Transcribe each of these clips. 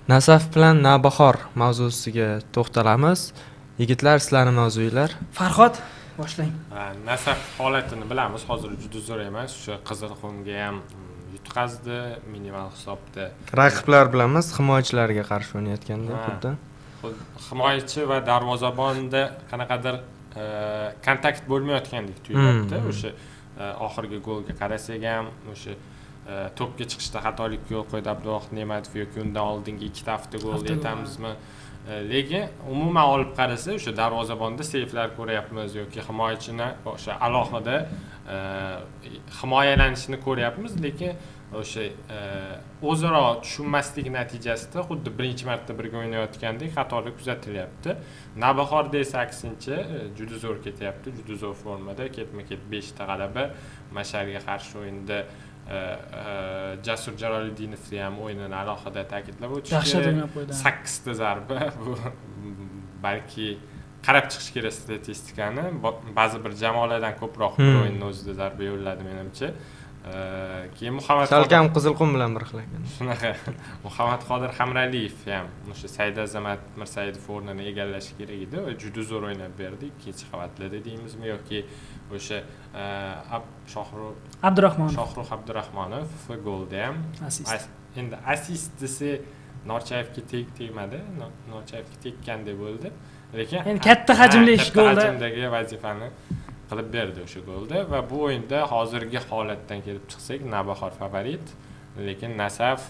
Nasaf bilan Navbahor mavzusiga to'xtalamiz. Yigitlar, sizlarning mavzuinglar. Farhod, boshlang. Nasaf holatini bilamiz, hozir juda zo'r emas. O'sha Qizilqumga ham yutqazdi minimal hisobda. Raqiblar bilamiz, himoyachilarga qarshi o'ynayotganda xuddi. Himoyachi va darvozabonda qanaqadir kontakt bo'lmayotgandek tuyulyapti. O'sha oxirgi golga qarasak ham, o'sha to'pga chiqishda xatolik yo'l qo'ydi Abduvohid Ne'matov yoki undan oldingi ikkita hafta gol yetamizmi? Lekin umuman olib qarasa, o'sha darvozabonda seyflar ko'ryapmiz yoki himoyachini o'sha alohida himoyalanishini ko'ryapmiz, lekin o'sha o'zaro tushunmaslik natijasida xuddi birinchi marta birga o'ynayotgandek xatolik kuzatilyapti. Navbahorda esa aksincha juda zo'r ketyapti, juda zo'r formada, ketma-ket 5 ta g'alaba. Masharga qarshi o'yinda Jasur Jalolidinovning ham o'yinini alohida ta'kidlab o'tish kerak. 8 ta zarba, bu balki qarab chiqish kerak statistikani. Ba'zi bir jamoalardan ko'proq bir o'yinning o'zida zarba yo'lladi menimcha. Keyin Muhammad Salkam Qizilqum bilan bir xil ekan. Shunaqa. Muhammad Qodir Hamraliyev ham o'sha Saidazamat Mirsaidov o'rnini egallashi kerak edi. Juda zo'r o'ynab berdi. Ikkinchi qavatlarda deymizmi yoki o'sha Shohruh Abdurahmonov golda ham endi assist desa Norchayevga tegmadi. Norchayevga tekkandek bo'ldi. Lekin endi katta hajmli golda hajmdagi vazifani qilib berdi o'sha golda va bu o'yinda hozirgi holatdan kelib chiqsak Navbahor favorit, lekin Nasaf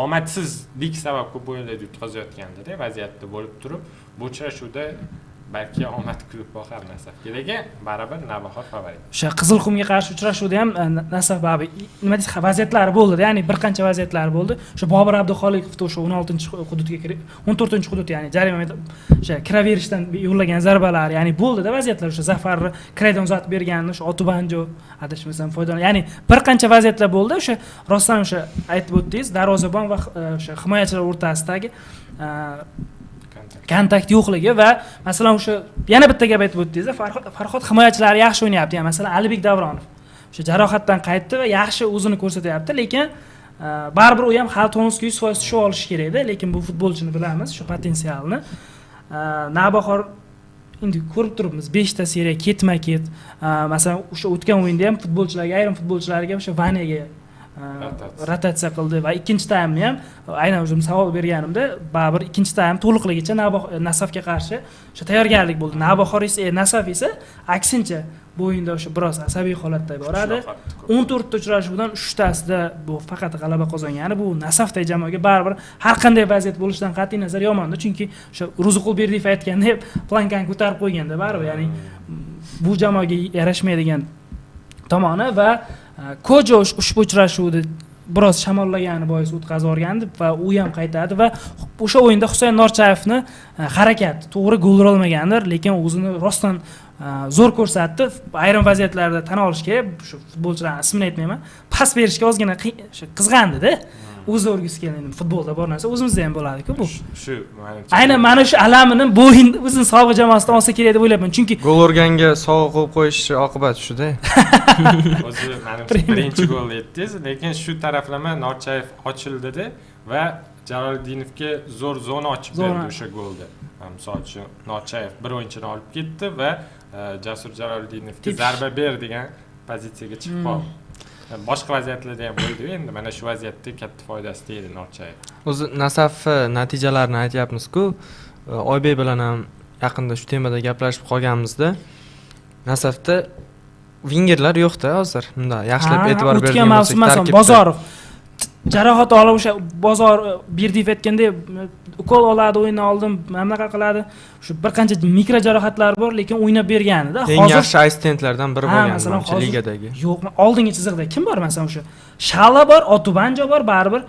omadsizlik sabab ko'p o'yinlarda yutqazayotganda vaziyatda bo'lib turib, bu uchrashuvda balki omad kulib boqar Nasafga, lekin baribir Navbahor favorit. O'sha Qizilqumga qarshi uchrashuvda ham Nasaf babi nima deysiz, vaziyatlari bo'ldi, ya'ni bir qancha vaziyatlar bo'ldi. O'sha Bobur Abduxoliqov o'sha 16-hududga kirib, 14-hudud, ya'ni jarima o'sha kiraverishdan yo'llagan zarbalar, ya'ni bo'ldida vaziyatlar. O'sha Zafarni kiraydan uzatib berganini, o'sha Otubanjo adashmasam foydalan. Ya'ni bir qancha vaziyatlar bo'ldi. O'sha rostdan o'sha aytib o'tdingiz, darvozabon va o'sha himoyachilar o'rtasidagi kontakt yo'qligi va masalan o'sha yana bitta gap aytib o'tdingiz, Farhod himoyachilari yaxshi o'ynayapti. Ya'ni masalan Alibek Davronov o'sha jarohatdan qaytdi va yaxshi o'zini ko'rsatyapti, lekin baribir u ham hali tonusga 100% tushib olishi kerak edi, lekin bu futbolchini bilamiz, shu potensialni. Navbahor endi ko'rib turibmiz, 5 ta seriya ketma-ket. Masalan o'sha o'tgan o'yinda ham futbolchilarga, ayrim futbolchilarga o'sha Vanyaga rotatsiya qildi va ikkinchi taymni ham aynan o'zim savol berganimda baribir ikkinchi taym to'liqligicha Nasafga qarshi o'sha tayyorgarlik bo'ldi. Navbahor esa Nasaf esa aksincha bu o'yinda o'sha biroz asabiy holatda boradi. 14 ta uchrashuvdan 3 tasida bu faqat g'alaba qozongani, bu Nasafdagi jamoaga baribir har qanday vaziyat bo'lishidan qat'iy nazar yomonda, chunki o'sha Ruziqulberdiyev aytgandek plankani ko'tarib qo'yganda baribir, ya'ni bu jamoaga yarashmaydigan tomoni va Kojo ushbu uchrashuvda biroz shamollagani bois o'tkazib o'rgandi va u ham qaytadi va o'sha o'yinda Husayn Norchayevni harakati to'g'ri gol ura olmagandir, lekin o'zini rostdan zo'r ko'rsatdi. Ayrim vaziyatlarda tan olish kerak, shu futbolchilarning ismini aytmayman, pas berishga ozgina qizg'andi-da. O'zi o'rgisi kelgan futbolda bor narsa o'zimizda ham bo'ladi-ku bu. Shu aynan mana shu alamini bu o'yinda o'zini sog'i jamoasidan olsa kerak deb o'ylayapman. Chunki gol urganga sog'i qo'yib qo'yish oqibati shu-da. O'zi menimcha birinchi gol yetdingiz, lekin shu taraflama Norchayev ochildi-da va Jaloldinovga zo'r zona ochib berdi o'sha golda. Misol uchun Norchayev bir o'yinchini olib ketdi va Jasur Jaloldinovga zarba ber degan pozitsiyaga chiqib qoldi. Boshqa vaziyatlarda ham bo'ldi, endi mana shu vaziyatda katta foydasi tegdi Norchayev. O'zi Nasaf natijalarini aytyapmiz-ku, Oybek bilan ham yaqinda shu temada gaplashib qolganimizda, Nasafda vingerlar yo'q-da hozir. Bunda yaxshilab e'tibor bergan bo'lsak, tarkibda Bozorov jarohat olib o'sha Bozor Berdiyev aytgandek ukol oladi, o'yindan oldin mamlaqa qiladi. Shu bir qancha mikro jarohatlar bor, lekin o'ynab berganida. Hozir eng yaxshi assistentlardan biri bo'lgan ligadagi. Yo'qmi? Oldingi chiziqda kim bor? Masalan o'sha Shala bor, Otubanjo bor, baribir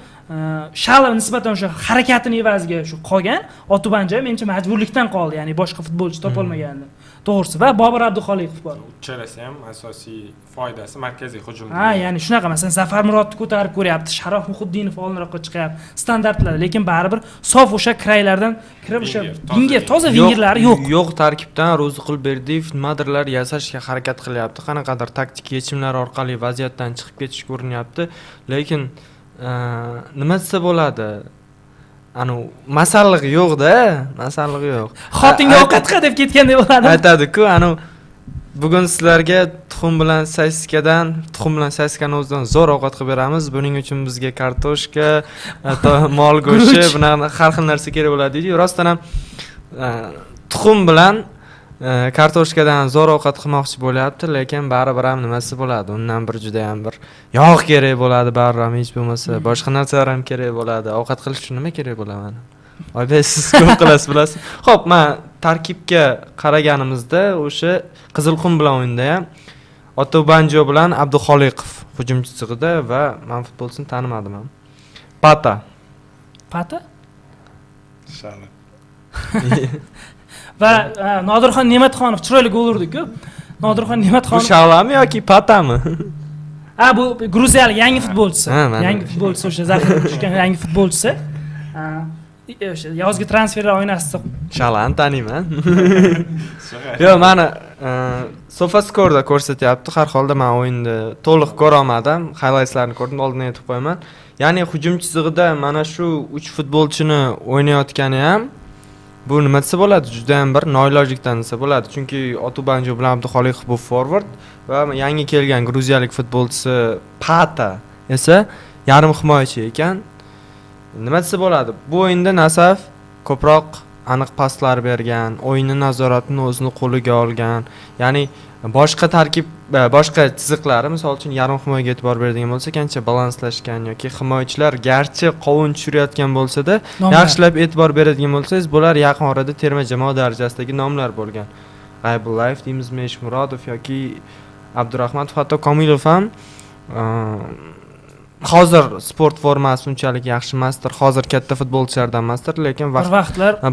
Shala nisbatan o'sha harakatini evaziga shu qolgan, Otubanjo menimcha majburlikdan qoldi, ya'ni boshqa futbolchi topolmagandi. To'g'risi va Bobur Abduxoliqov bor. Uchalasi ham asosiy foydasi markaziy hujumda. Ya'ni shunaqa, masalan Zafar Murodni ko'tarib ko'ryapti, Sharof Muhiddinov oldinroqqa chiqyapti, standartlar, lekin baribir sof o'sha kraylardan kirib o'sha vinger, toza vingerlari yo'q. Yo'q tarkibdan Ruziqulberdiyev nimadirlar yasashga harakat qilyapti. Qanaqadir taktik yechimlar orqali vaziyatdan chiqib ketishga urinyapti, lekin nima desa bo'ladi? Masalliq yo'q-da, masalliq yo'q. Xotinga ovqatqa deb ketgandek bo'ladi. Aytadi-ku, bugun sizlarga tuxum bilan saskani o'zidan zo'r ovqat qilib beramiz. Buning uchun bizga kartoshka, mol go'shti, bunaqa har xil narsa kerak bo'ladi deydi. Rostdan ham tuxum bilan kartoshkadan zo'r ovqat qilmoqchi bo'lyapti, lekin baribir ham nimasi bo'ladi? Undan bir juda ham bir yog' kerak bo'ladi, baribir ham hech bo'lmasa, boshqa narsalar ham kerak bo'ladi. Ovqat qilish uchun nima kerak bo'ladi? Oybek, siz ko'p qilasiz, bilasiz. Xo'p, men tarkibga qaraganimizda o'sha Qizilqum bilan o'yinda ham Otobanjo bilan Abduxoliqov hujumchi sig'ida va men futbolchini tanimadim ham. Pata. Shala. Va Nodirxon Ne'matxonov chiroyli gol urdi-ku. Nodirxon Ne'matxonov. Bu Shalami yoki Patami? Bu gruziyalik yangi futbolchisi. Yangi futbolchisi, o'sha zaxira tushgan yangi futbolchisi. O'sha yozgi transferlar oynasida Shalani taniyman. Yo'q, meni SofaScore'da ko'rsatyapti. Har holda men o'yinni to'liq ko'ra olmadim. Highlights'larni ko'rdim, oldindan aytib qo'yaman. Ya'ni hujumchi sig'ida mana shu 3 futbolchini o'ynayotgani ham bu nima desa bo'ladi? Juda ham bir noilojlikdan desa bo'ladi. Chunki Otobanjo bilan Abduxoliqov bu forward va yangi kelgan gruziyalik futbolchisi Pata esa yarim himoyachi ekan. Nima desa bo'ladi? Bu o'yinda Nasaf ko'proq aniq paslar bergan, o'yinni nazoratini o'zini qo'liga olgan. Ya'ni boshqa chiziqlari, misol uchun yarim himoyaga e'tibor beradigan bo'lsa, qancha balanslashgan yoki himoyachilar garchi qovun tushirayotgan bo'lsa-da, yaxshilab e'tibor beradigan bo'lsangiz, bular yaqin orada terma jamoa darajasidagi nomlar bo'lgan. G'aybullayev deymizmi, Eshmurodov yoki Abdurahmatov, hatto Komilov ham hozir sport formasi unchalik yaxshi emasdir, hozir katta futbolchilardan emasdir, lekin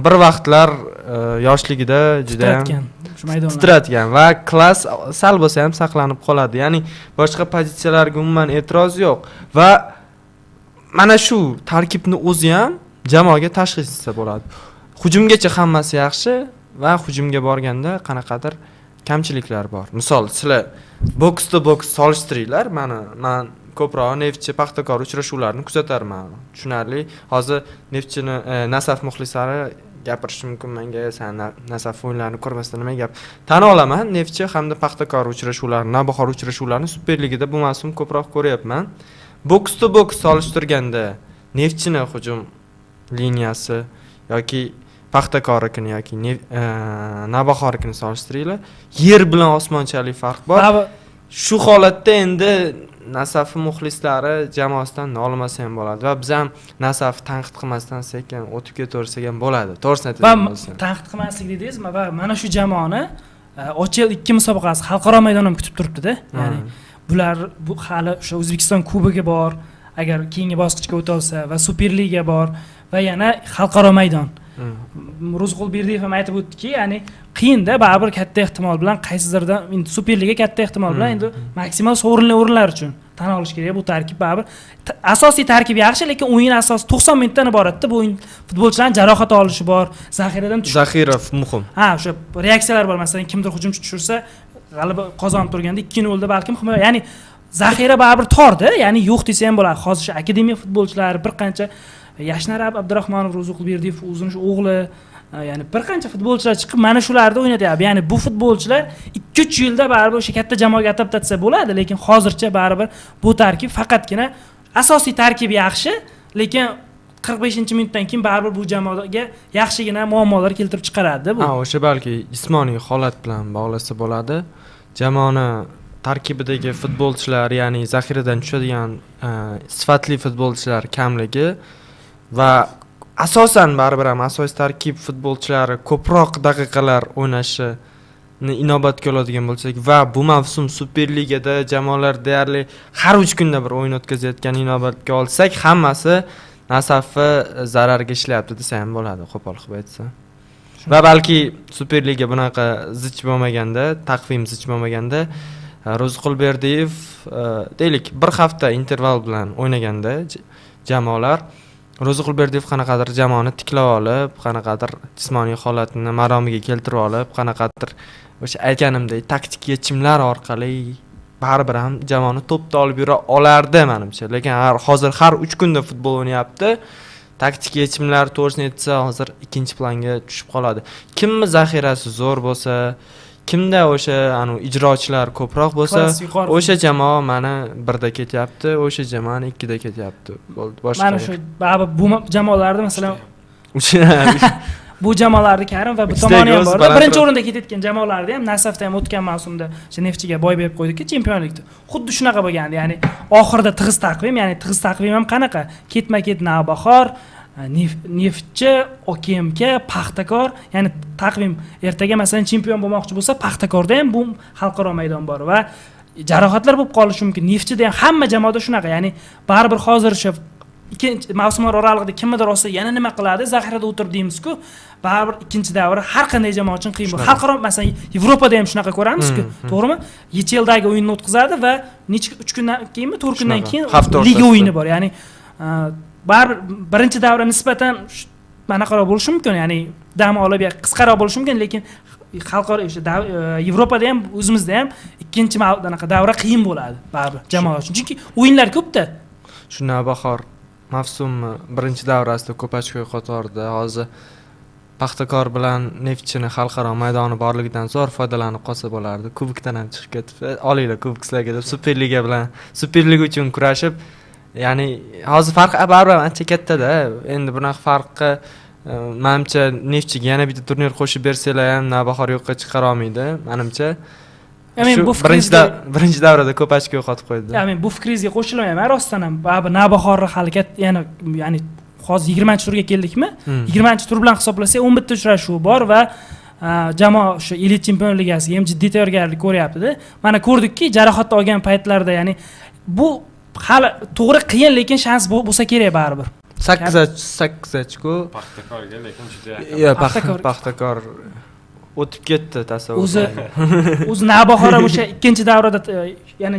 bir vaqtlar yoshligida juda ham titratgan va klass sal bo'lsa ham saqlanib qoladi. Ya'ni boshqa pozitsiyalarga umuman e'tiroz yo'q va mana shu tarkibni o'zi ham jamoaga tashxis desa bo'ladi. Hujumgacha hammasi yaxshi va hujumga borganda qanaqadir kamchiliklar bor. Misol, sizlar boks solishtiringlar. Men ko'proq Neftchi Paxtakor uchrashuvlarini kuzatarman. Tushunarli. Hozir Neftchini Nasaf muxlislari gapirishi mumkin menga, sen Nasaf o'yinlarini ko'rmasdan nima gap? Tan olaman, Neftchi hamda Paxtakor uchrashuvlarini, Navbahor uchrashuvlarini Superligada bu mavsum ko'proq ko'ryapman. Boks solishtirganda Neftchini hujum liniyasi yoki Paxtakornikini yoki Navbahornikini solishtiringlar. Yer bilan osmonchalik farq bor. Shu holatda endi Nasaf muxlislari jamoasidan nolmasa ham bo'ladi va biz ham Nasaf tanqid qilmasdan sekin o'tib ketaversak ham bo'ladi. To'g'risini aytadigan bo'lsam. Tanqid qilmaslik dedingizmi? Va mana shu jamoani Ochel 2 musobaqasi xalqaro maydon ham kutib turibdi-da. Ya'ni bu hali o'sha O'zbekiston kubogi bor, agar keyingi bosqichga o'ta olsa va Superliga bor va yana xalqaro maydon. Ro'zg'ulberdiyev ham aytib o'tdiki, ya'ni qiyinda, baribir katta ehtimol bilan qaysidirdan endi Superliga katta ehtimol bilan endi maksimal sovrinli o'rinlar uchun tan olish kerak. Bu tarkib baribir asosiy tarkib yaxshi, lekin o'yin asosi 90 minutdan iboratda. Bu o'yin futbolchilarning jarohat olishi bor, zaxiradan zaxira muhim. O'sha reaksiyalar bor. Masalan, kimdir hujumchi tushirsa, g'alaba qozonib turganda 2-0 balkim himoya, ya'ni zaxira baribir torda, ya'ni yo'q desa ham bo'ladi. Hozir akademiya futbolchilari bir qancha Yashnar Abdurahmonov, Ro'zuqberdiyev o'zining o'g'li, ya'ni bir qancha futbolchilar chiqib mana shularda o'ynatyapti. Ya'ni bu futbolchilar 2-3 yilda baribir o'sha katta jamoaga adaptatsiya bo'ladi, lekin hozircha baribir bu tarkib faqatgina asosiy tarkib yaxshi, lekin 45-minutdan keyin baribir bu jamoaga yaxshigina muammolar keltirib chiqaradi bu. O'sha balki jismoniy holat bilan bog'lasa bo'ladi. Jamoani tarkibidagi futbolchilar, ya'ni zaxiradan tushadigan sifatli futbolchilar kamligi va asosan baribir ham asosiy tarkib futbolchilari ko'proq daqiqalar o'ynashini inobatga oladigan bo'lsak va bu mavsum Superligada jamoalar deyarli har 3 kunda bir o'yin o'tkazayotgan inobatga olsak, hammasi Nasafni zararga ishlayapti desa ham bo'ladi, qo'pol qilib aytsa. Va balki Superliga bunaqa zich bo'lmaganda, taqvim zich bo'lmaganda Ro'zqulberdiyev deylik bir hafta interval bilan o'ynaganda jamoalar Ro'zqulberdiyev qanaqadir jamoani tiklab olib, qanaqadir jismoniy holatini maromiga keltirib olib, qanaqadir o'sha aytganimdek taktik yechimlar orqali baribir ham jamoani to'pda olib yura olardi menimcha. Lekin hozir har 3 kunda futbol o'ynayapti. Taktik yechimlar to'g'risini aytsa, hozir ikkinchi planga tushib qoladi. Kimni zaxirasi zo'r bo'lsa, kimda o'sha ijrochilar ko'proq bo'lsa, o'sha jamoa mana 1da ketyapti, o'sha jamoani 2da ketyapti. Boshqa. Mana shu bu jamoalarda masalan bu jamoalarni Karim va bu tomoni ham bor. Birinchi o'rinda ketayotgan jamoalarda ham Nasafda ham o'tgan mavsumda o'sha Neftchiga boy berib qo'ydikki, chempionlikda. Xuddi shunaqa bo'lgandi. Ya'ni oxirida tig'iz taqvim ham qanaqa? Ketma-ket Navbahor, Neftchi, OKMK, Paxtakor, ya'ni taqvim ertaga masalan chempion bo'lmoqchi bo'lsa, Paxtakorda ham bu xalqaro maydon bor va jarohatlar bo'lib qolishi mumkin. Neftchida ham hamma jamoada shunaqa. Ya'ni baribir hozir o'sha ikkinchi mavsumlar oralig'ida kimnidir olsa yana nima qiladi, zaxirada o'tirib deymiz-ku, baribir ikkinchi davri har qanday jamoa uchun qiyin bo'ladi. Xalqaro masalan Yevropada ham shunaqa ko'ramiz-ku, to'g'rimi? YCLdagi o'yinni o'tkazadi va 3 kundan keyinmi, 4 kundan keyin liga o'yini bor. Ya'ni baribir birinchi davra nisbatan manaqaroq bo'lishi mumkin, ya'ni dam olib qisqaroq bo'lishi mumkin, lekin xalqaro o'sha Yevropada ham o'zimizda ham ikkinchi davra qiyin bo'ladi baribir jamoa uchun. Chunki o'yinlar ko'pda. Shu Navbahor mavsumni birinchi davrasida ko'p ochko yo'qotardi. Hozir Paxtakor bilan Neftchini xalqaro maydoni borligidan zo'r foydalanib qolsa bo'lardi. Kubokdan ham chiqib ketib, olinglar kuboklarga deb Superliga bilan Superliga uchun kurashib, ya'ni hozir farq baribir ancha katta-da. Endi bunaqa farqqa menimcha Neftchiga yana bitta turnir qo'shib bersanglar ham Navbahor yo'qqa chiqara olmaydi, menimcha. Bu birinchi davrada ko'p ochko yo'qotib qo'ydi. Men bu fikringizga qo'shilaman rostdan ham. Baribir Navbahorning harakat ya'ni hozir 20-turga keldikmi? 20-tur bilan hisoblasak 11 ta uchrashuv bor va jamoa o'sha elit chempionlar ligasiga ham jiddiy tayyorgarlik ko'ryapti-da. Mana ko'rdikki, jarohat olgan paytlarda, ya'ni bu hali to'g'ri qiyin, lekin shans bo'lsa kerak baribir. 8-ku. Paxtakorga lekin juda yaqin. Paxtakor o'tib ketdi tasavvur. O'zi Navbahor ham o'sha ikkinchi davrada ya'ni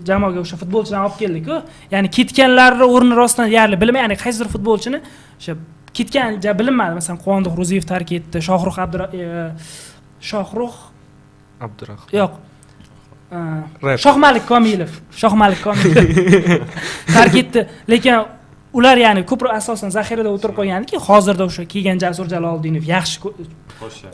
jamoaga o'sha futbolchilarni olib keldik-ku. Ya'ni ketganlarning o'rni rostdan deyarli bilmay, ya'ni qaysidir futbolchini o'sha ketgan bilinmadi. Masalan, Quvondiq Ro'ziyev tark etdi, Shohruh Abdurahimov. Yo'q. Shohmalik Komilov tark etdi, lekin ular ya'ni ko'proq asosan zaxirada o'tirib qolgandiki, hozirda o'sha kelgan Jasur Jaloliddinov yaxshi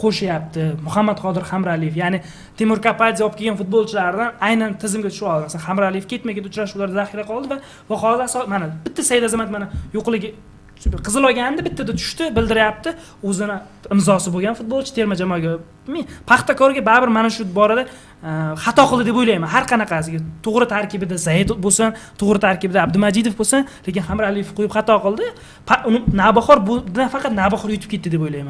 qo'shyapti. Muhammad Qodir Hamraliyev, ya'ni Timur Kapadze olib kelgan futbolchilardan aynan tizimga tushib oldi. Masalan, Hamraliyev ketma-ket uchrashuvlarda zaxira qoldi va hozir mana bitta Said Azamat mana yo'qligi qizil olganda bittada tushdi, bildiryapti. O'zini imzosi bo'lgan futbolchi terma jamoaga. Paxtakorga baribir mana shu borada xato qildi deb o'ylayman. Har qanaqasiga to'g'ri tarkibida Zayd bo'lsin, to'g'ri tarkibida Abdumajidov bo'lsin, lekin Hamraliyev qo'yib xato qildi. Navbahor bundan faqat Navbahor yutib ketdi deb o'ylayman.